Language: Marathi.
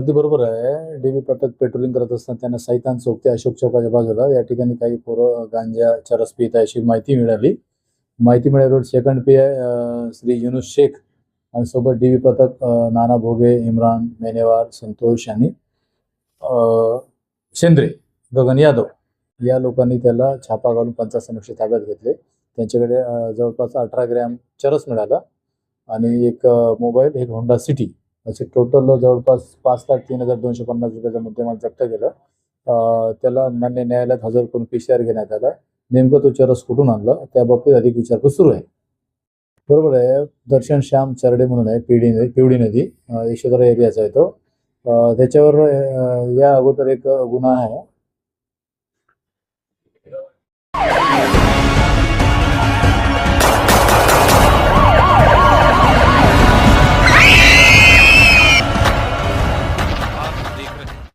अगदी बरोबर आहे. डीबी पथक पेट्रोलिंग करत असताना त्यांना सैतान चौक अशोक चौकाच्या बाजूला या ठिकाणी काही पोरं गांजा चरस पित आहे अशी माहिती मिळाली. माहिती मिळाल्यावर second P I Shri Yunus Shaikh आणि सोबत डीबी पथक नाना भोगे, इम्रान मेनेवार, संतोष आणि शेंद्रे, गगन यादव या लोकांनी त्याला छापा घालून पंचायत ताब्यात घेतले. त्यांच्याकडे जवळपास 18 ग्रॅम चरस मिळाला आणि एक मोबाईल, एक होंडा सिटी असे टोटल जवळपास 5,03,250 रुपयाचा मुद्देमाल जप्त केला. त्याला मान्य न्यायालयात हजर करून PCR घेण्यात आला. नेमकं तो चरस कुठून आणला त्या बाबतीत अधिक विचारपूस सुरू आहे. बरोबर आहे. दर्शन श्याम चरडे म्हणून आहे, पिवडी नदी यशोधरा एरियाचा आहे तो. त्याच्यावर या अगोदर एक गुन्हा आहे.